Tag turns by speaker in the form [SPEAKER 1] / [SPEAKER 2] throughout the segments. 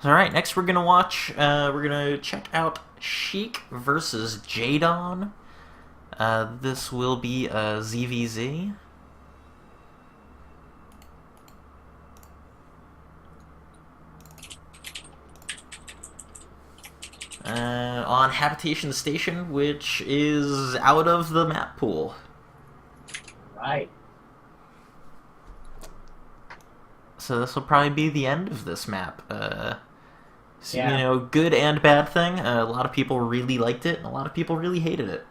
[SPEAKER 1] Alright, next we're gonna check out Sheikh versus JDON. This will be a ZVZ. On Habitation Station, which is out of the map pool.
[SPEAKER 2] Right.
[SPEAKER 1] So this will probably be the end of this map. So,
[SPEAKER 2] Yeah.
[SPEAKER 1] you know, good and bad thing. A lot of people really liked it, and a lot of people really hated it.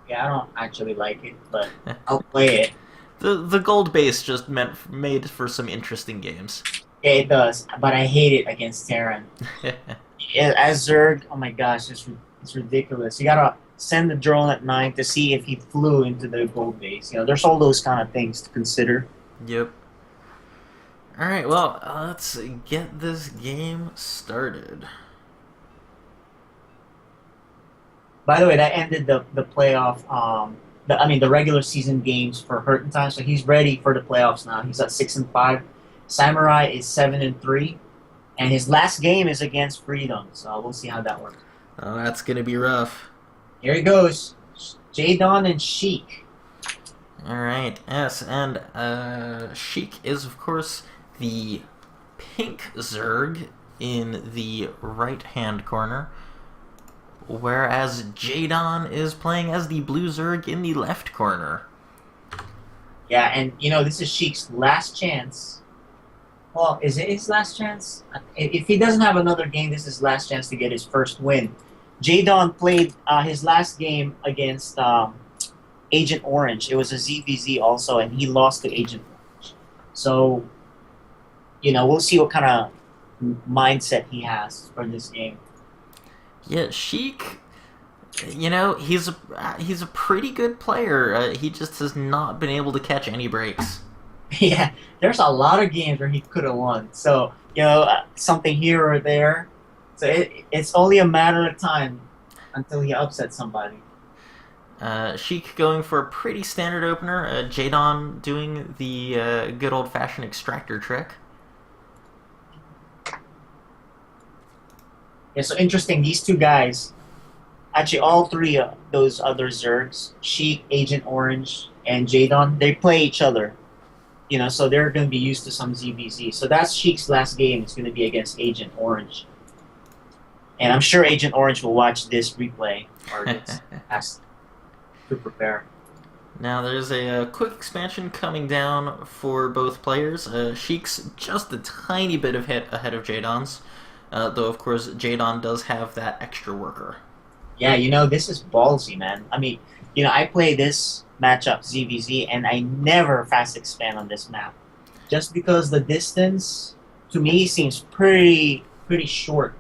[SPEAKER 2] Yeah, I don't actually like it, but I'll play it.
[SPEAKER 1] The gold base just made for some interesting games.
[SPEAKER 2] Yeah, it does, but I hate it against Terran. As Zerg, oh my gosh, it's ridiculous. You gotta send the drone at 9 to see if he flew into the gold base. You know, there's all those kind of things to consider.
[SPEAKER 1] Yep. Alright, well, let's get this game started.
[SPEAKER 2] By the way, that ended the playoff. The regular season games for Hurting Time. So he's ready for the playoffs now. He's at 6-5. Samurai is 7-3, and his last game is against Freedom. So we'll see how that works.
[SPEAKER 1] Oh, that's gonna be rough.
[SPEAKER 2] Here he goes, JDON and Sheikh.
[SPEAKER 1] Alright, yes, and Sheikh is, of course, the pink Zerg in the right-hand corner, whereas JDON is playing as the blue Zerg in the left corner.
[SPEAKER 2] Yeah, and you know, this is Sheikh's last chance. Well, is it his last chance? If he doesn't have another game, this is his last chance to get his first win. JDON played his last game against Agent Orange. It was a ZVZ also, and he lost to Agent Orange. So, you know, we'll see what kind of mindset he has for this game.
[SPEAKER 1] Yeah, Sheikh, you know, he's a pretty good player. He just has not been able to catch any breaks.
[SPEAKER 2] Yeah, there's a lot of games where he could have won. So, you know, something here or there. So it's only a matter of time until he upsets somebody.
[SPEAKER 1] Sheikh going for a pretty standard opener. JDON doing the good old-fashioned extractor trick.
[SPEAKER 2] Yeah, so interesting. These two guys, actually all three of those other Zergs, Sheikh, Agent Orange, and JDON, they play each other. You know, so they're going to be used to some ZVZ. So that's Sheikh's last game. It's going to be against Agent Orange. And I'm sure Agent Orange will watch this replay or this asked to prepare.
[SPEAKER 1] Now there's a quick expansion coming down for both players. Sheikh's just a tiny bit ahead of JDON's, though of course JDON does have that extra worker.
[SPEAKER 2] Yeah, you know, this is ballsy, man. I mean, you know, I play this matchup ZVZ, and I never fast expand on this map, just because the distance to me seems pretty short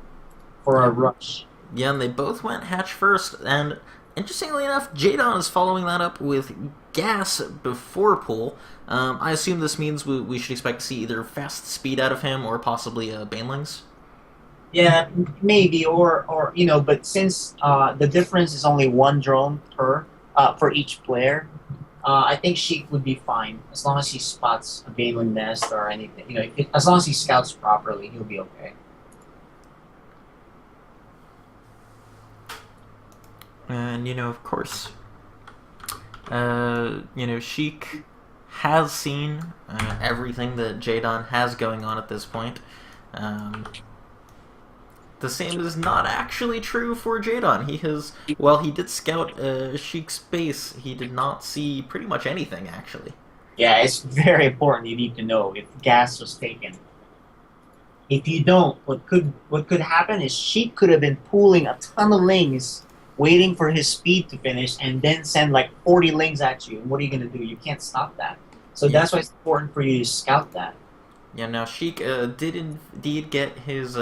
[SPEAKER 2] for a rush.
[SPEAKER 1] Yeah, and they both went hatch first, and interestingly enough, JDON is following that up with gas before pool. I assume this means we should expect to see either fast speed out of him or possibly banelings.
[SPEAKER 2] Yeah, maybe, or you know, but since the difference is only one drone per for each player, I think Sheikh would be fine as long as he spots a baneling nest or anything. You know, as long as he scouts properly, he'll be okay.
[SPEAKER 1] And, you know, of course, you know, Sheikh has seen everything that JDON has going on at this point. The same is not actually true for JDON. While he did scout Sheikh's base, he did not see pretty much anything, actually.
[SPEAKER 2] Yeah, it's very important. You need to know if gas was taken. If you don't, what could happen is Sheikh could have been pooling a ton of lings, waiting for his speed to finish, and then send like 40 lings at you. And what are you going to do? You can't stop that. So
[SPEAKER 1] Yeah.
[SPEAKER 2] that's why it's important for you to scout that.
[SPEAKER 1] Yeah, now Sheikh did indeed get his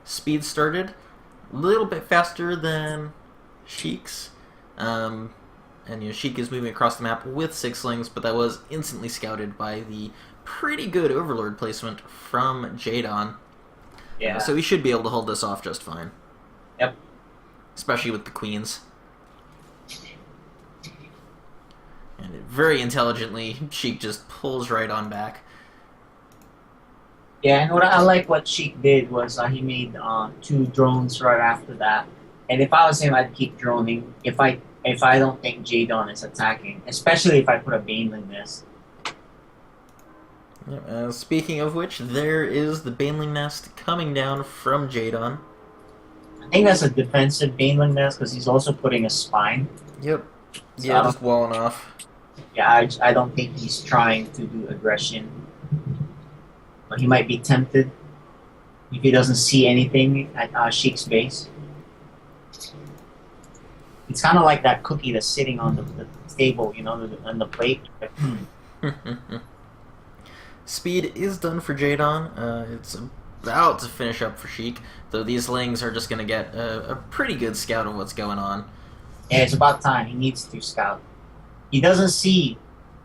[SPEAKER 1] speed started a little bit faster than Sheikh's. And you know, Sheikh is moving across the map with 6 lings, but that was instantly scouted by the pretty good Overlord placement from JDON.
[SPEAKER 2] Yeah.
[SPEAKER 1] So we should be able to hold this off just fine.
[SPEAKER 2] Yep.
[SPEAKER 1] Especially with the queens. And very intelligently, Sheik just pulls right on back.
[SPEAKER 2] Yeah, and what I like what Sheik did was he made 2 drones right after that. And if I was him, I'd keep droning. If I don't think JDON is attacking, especially if I put a Baneling Nest.
[SPEAKER 1] Speaking of which, there is the Baneling Nest coming down from JDON.
[SPEAKER 2] I think that's a defensive Baneling Nest because he's also putting a spine.
[SPEAKER 1] Yep.
[SPEAKER 2] So
[SPEAKER 1] Yeah, just walling off.
[SPEAKER 2] Yeah, I don't think he's trying to do aggression. But he might be tempted if he doesn't see anything at Sheik's base. It's kind of like that cookie that's sitting on the table, you know, on the plate.
[SPEAKER 1] Speed is done for JDON. It's about to finish up for Sheik, though these Lings are just going to get a pretty good scout of what's going on.
[SPEAKER 2] Yeah, it's about time. He needs to scout. He doesn't see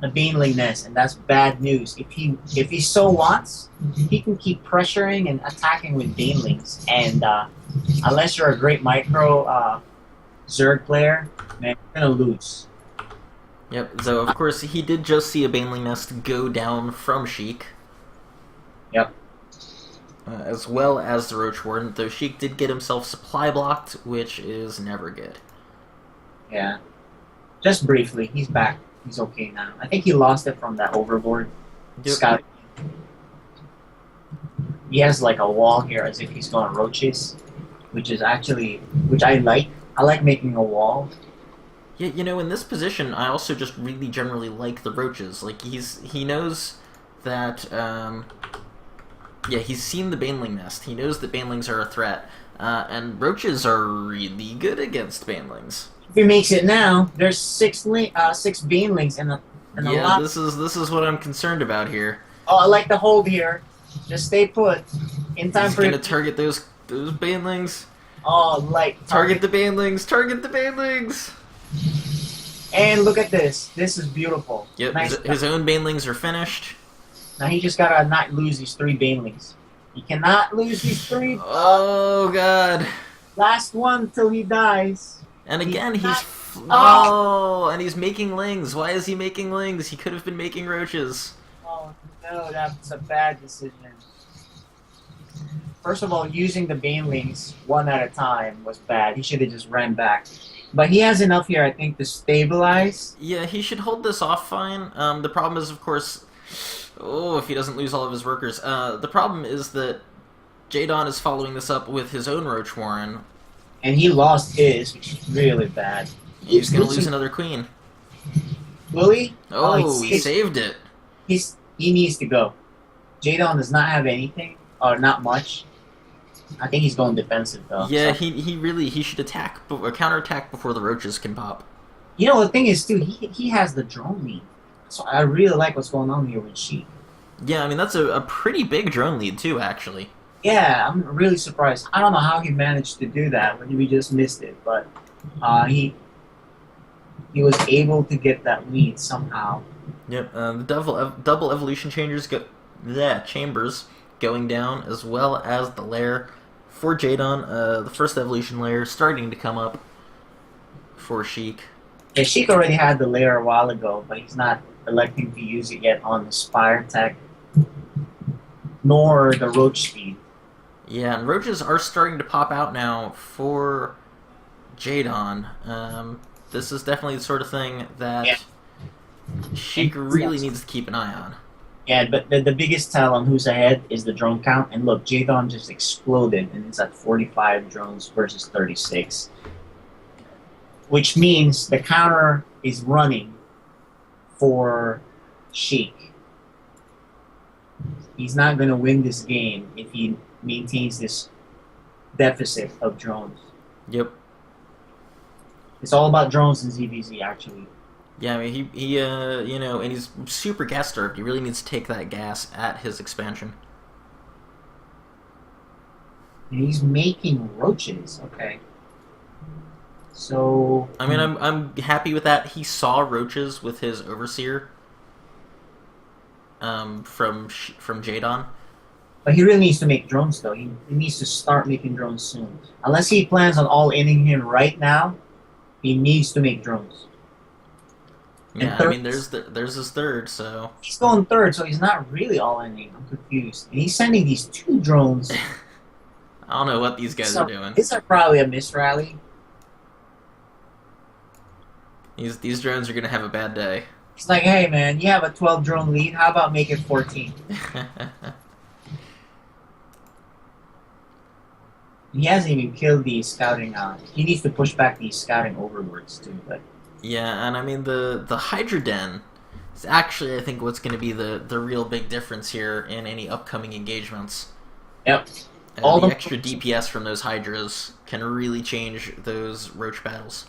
[SPEAKER 2] the Baneling Nest, and that's bad news. If he so wants, he can keep pressuring and attacking with Banelings. And unless you're a great micro Zerg player, man, you're gonna lose.
[SPEAKER 1] Yep, so of course he did just see a Baneling Nest go down from Sheik.
[SPEAKER 2] Yep.
[SPEAKER 1] As well as the Roach Warden, though Sheik did get himself supply blocked, which is never good.
[SPEAKER 2] Yeah. Just briefly, he's back. He's okay now. I think he lost it from that overboard.
[SPEAKER 1] Yep.
[SPEAKER 2] Scout. He has like a wall here as if he's going roaches, which I like. I like making a wall.
[SPEAKER 1] Yeah, you know, in this position, I also just really generally like the roaches. Like, he knows that, yeah, he's seen the Baneling Nest. He knows that Banelings are a threat, and roaches are really good against Banelings.
[SPEAKER 2] If he makes it now, there's 6 Banelings and a
[SPEAKER 1] yeah,
[SPEAKER 2] lot.
[SPEAKER 1] this is what I'm concerned about here.
[SPEAKER 2] Oh, I like the hold here. Just stay put. In time
[SPEAKER 1] He's
[SPEAKER 2] for
[SPEAKER 1] gonna target those Banelings.
[SPEAKER 2] Oh, like
[SPEAKER 1] Target the Banelings! Target the Banelings!
[SPEAKER 2] And look at this. This is beautiful.
[SPEAKER 1] Yep,
[SPEAKER 2] Nice.
[SPEAKER 1] his own Banelings are finished.
[SPEAKER 2] Now he just gotta not lose these 3 Banelings. He cannot lose these 3.
[SPEAKER 1] Oh god!
[SPEAKER 2] Last one till he dies.
[SPEAKER 1] And again, and he's making Lings. Why is he making Lings? He could have been making roaches.
[SPEAKER 2] Oh no, that's a bad decision. First of all, using the Banelings one at a time was bad. He should have just ran back. But he has enough here, I think, to stabilize.
[SPEAKER 1] Yeah, he should hold this off fine. The problem is, of course, if he doesn't lose all of his workers. The problem is that JDON is following this up with his own Roach Warren.
[SPEAKER 2] And he lost his, which is really bad.
[SPEAKER 1] He's going to lose another queen.
[SPEAKER 2] Will he?
[SPEAKER 1] Oh, he saved it.
[SPEAKER 2] He needs to go. JDON does not have anything, or not much. I think he's going defensive though.
[SPEAKER 1] Yeah,
[SPEAKER 2] so.
[SPEAKER 1] he should attack or counterattack before the roaches can pop.
[SPEAKER 2] You know the thing is too, he has the drone lead, so I really like what's going on here with Sheik.
[SPEAKER 1] Yeah, I mean that's a pretty big drone lead too, actually.
[SPEAKER 2] Yeah, I'm really surprised. I don't know how he managed to do that when we just missed it, but he was able to get that lead somehow.
[SPEAKER 1] Yep, the double evolution chambers going down, as well as the lair for JDON. The first evolution layer starting to come up for Sheik.
[SPEAKER 2] Yeah, Sheik already had the layer a while ago, but he's not electing to use it yet on the Spire tech, nor the Roach speed.
[SPEAKER 1] Yeah, and roaches are starting to pop out now for JDON. This is definitely the sort of thing that Sheik really needs to keep an eye on.
[SPEAKER 2] Yeah, but the biggest tell on who's ahead is the drone count. And look, JDON just exploded, and it's at 45 drones versus 36. Which means the counter is running for Sheik. He's not going to win this game if he maintains this deficit of drones.
[SPEAKER 1] Yep.
[SPEAKER 2] It's all about drones in ZVZ, actually.
[SPEAKER 1] Yeah, I mean, he you know, and he's super gas-starved. He really needs to take that gas at his expansion.
[SPEAKER 2] And he's making roaches, okay. So...
[SPEAKER 1] I mean, I'm happy with that. He saw roaches with his Overseer from JDON.
[SPEAKER 2] But he really needs to make drones, though. He needs to start making drones soon. Unless he plans on all-inning him right now, he needs to make drones. And
[SPEAKER 1] Yeah, I
[SPEAKER 2] third,
[SPEAKER 1] mean, there's his third, so
[SPEAKER 2] he's going third, so he's not really all ending. I'm confused. And he's sending these two drones.
[SPEAKER 1] I don't know what these guys are doing.
[SPEAKER 2] These are probably a miss rally.
[SPEAKER 1] These drones are gonna have a bad day.
[SPEAKER 2] He's like, hey man, you have a 12 drone lead. How about make it 14? He hasn't even killed these scouting. He needs to push back these scouting overlords too. But
[SPEAKER 1] Yeah, and I mean the Hydra Den is actually, I think, what's going to be the real big difference here in any upcoming engagements.
[SPEAKER 2] yep,
[SPEAKER 1] The extra DPS from those Hydras can really change those Roach battles.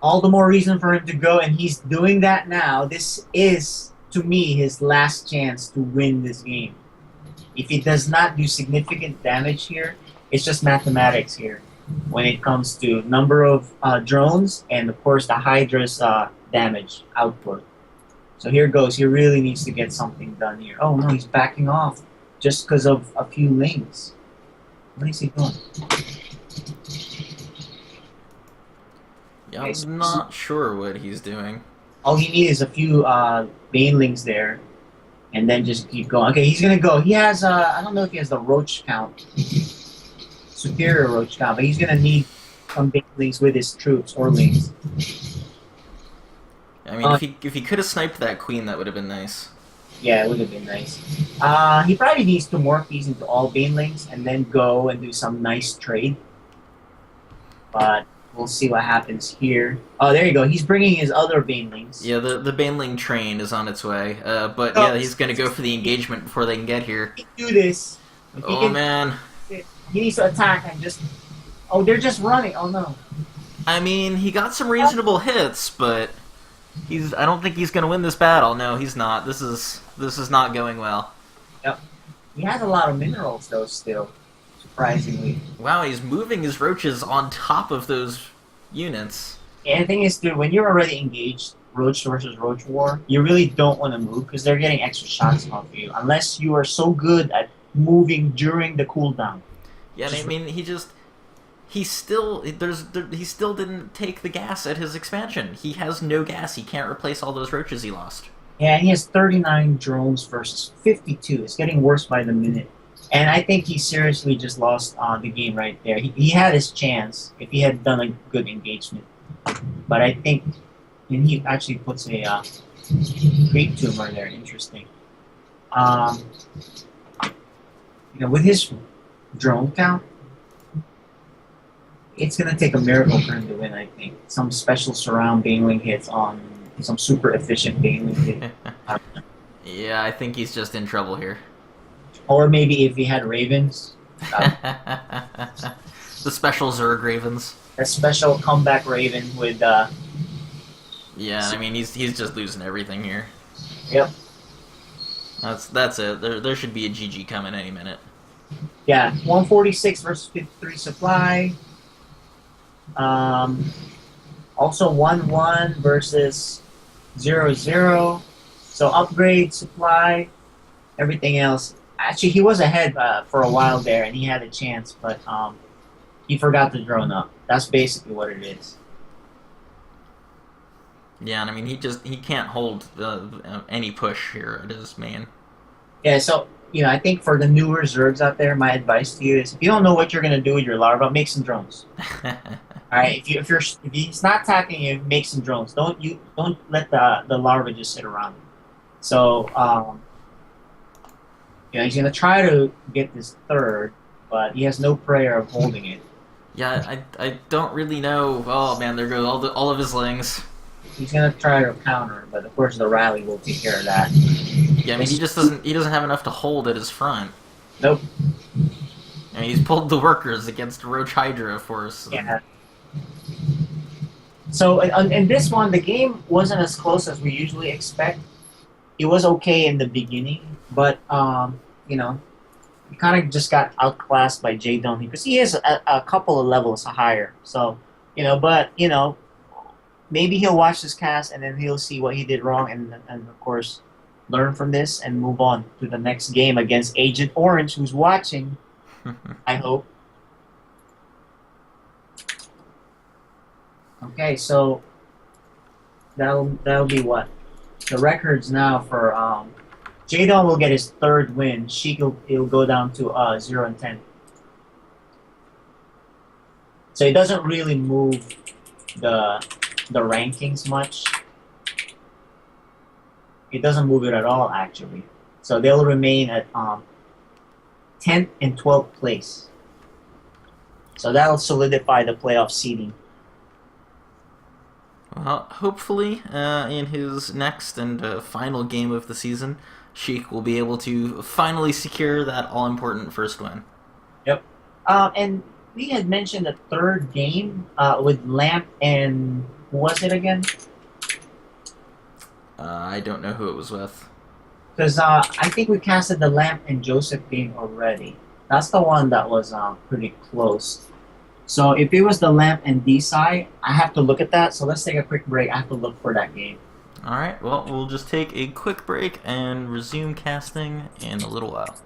[SPEAKER 2] all the more reason for him to go, and he's doing that now. This is, to me, his last chance to win this game. If he does not do significant damage here, it's just mathematics here when it comes to number of drones and, of course, the Hydra's damage output. So here goes. He really needs to get something done here. Oh, no, he's backing off just because of a few lings. What is he doing?
[SPEAKER 1] Yeah, I'm not sure what he's doing.
[SPEAKER 2] All he needs is a few banelings there, and then just keep going. Okay, he's gonna go. He has I don't know if he has the roach count, superior roach count, but he's gonna need some banelings with his troops or lings.
[SPEAKER 1] I mean, if he could have sniped that queen, that would have been nice.
[SPEAKER 2] Yeah, it would have been nice. He probably needs to morph these into all banelings and then go and do some nice trade. But we'll see what happens here. Oh, there you go. He's bringing his other banelings.
[SPEAKER 1] Yeah, the baneling train is on its way. But yeah, he's gonna go for the engagement before they can get here.
[SPEAKER 2] He can do this.
[SPEAKER 1] Oh man.
[SPEAKER 2] He needs to attack and just. Oh, they're just running. Oh no.
[SPEAKER 1] I mean, he got some reasonable hits, but I don't think he's gonna win this battle. No, he's not. This is not going well.
[SPEAKER 2] Yep. He has a lot of minerals though still. Surprisingly.
[SPEAKER 1] Wow, he's moving his roaches on top of those units.
[SPEAKER 2] And the thing is, dude, when you're already engaged, roach versus roach war, you really don't want to move because they're getting extra shots off you. Unless you are so good at moving during the cooldown.
[SPEAKER 1] Yeah, I mean, he still didn't take the gas at his expansion. He has no gas. He can't replace all those roaches he lost.
[SPEAKER 2] Yeah, and he has 39 drones versus 52. It's getting worse by the minute. And I think he seriously just lost the game right there. He had his chance if he had done a good engagement. But I think, and he actually puts a creep tumor there. Interesting. With his drone count, it's going to take a miracle for him to win, I think. Some special surround baneling hits on some super efficient baneling hit.
[SPEAKER 1] Yeah, I think he's just in trouble here.
[SPEAKER 2] Or maybe if he had ravens.
[SPEAKER 1] The special Zerg ravens.
[SPEAKER 2] A special comeback raven with...
[SPEAKER 1] yeah, I mean, he's just losing everything here.
[SPEAKER 2] Yep.
[SPEAKER 1] That's it. There should be a GG coming any minute.
[SPEAKER 2] Yeah, 146 versus 53 supply. Also 1-1 versus 0-0. So upgrade, supply, everything else. Actually, he was ahead for a while there, and he had a chance, but he forgot to drone up. That's basically what it is.
[SPEAKER 1] Yeah, and I mean, he can't hold any push here at his main.
[SPEAKER 2] Yeah, so I think for the newer Zergs out there, my advice to you is if you don't know what you're gonna do with your larva, make some drones. All right, if he's not attacking you, make some drones. Don't let the larva just sit around. So he's gonna try to get this third, but he has no prayer of holding it.
[SPEAKER 1] Yeah, I don't really know. Oh man, there goes all of his lings.
[SPEAKER 2] He's gonna try to counter, but of course the rally will take care of that.
[SPEAKER 1] Yeah, I mean he doesn't have enough to hold at his front.
[SPEAKER 2] Nope.
[SPEAKER 1] I mean he's pulled the workers against Roach Hydra Force.
[SPEAKER 2] Yeah. So in this one, the game wasn't as close as we usually expect. It was okay in the beginning, but he kind of just got outclassed by JDON because he is a couple of levels higher. So maybe he'll watch this cast and then he'll see what he did wrong and of course learn from this and move on to the next game against Agent Orange, who's watching. I hope. Okay, so that'll be what? the records now for JDON will get his third win. Sheikh will go down to 0-10. So it doesn't really move the rankings much. It doesn't move it at all, actually. So they'll remain at 10th and 12th place. So that'll solidify the playoff seeding.
[SPEAKER 1] Well, hopefully, in his next and final game of the season, Sheikh will be able to finally secure that all-important first win.
[SPEAKER 2] Yep. And we had mentioned the third game with Lamp and who was it again?
[SPEAKER 1] I don't know who it was with.
[SPEAKER 2] Because I think we casted the Lamp and Joseph game already. That's the one that was pretty close. So if it was the Lamp and Desai, I have to look at that. So let's take a quick break. I have to look for that game.
[SPEAKER 1] Alright, well, we'll just take a quick break and resume casting in a little while.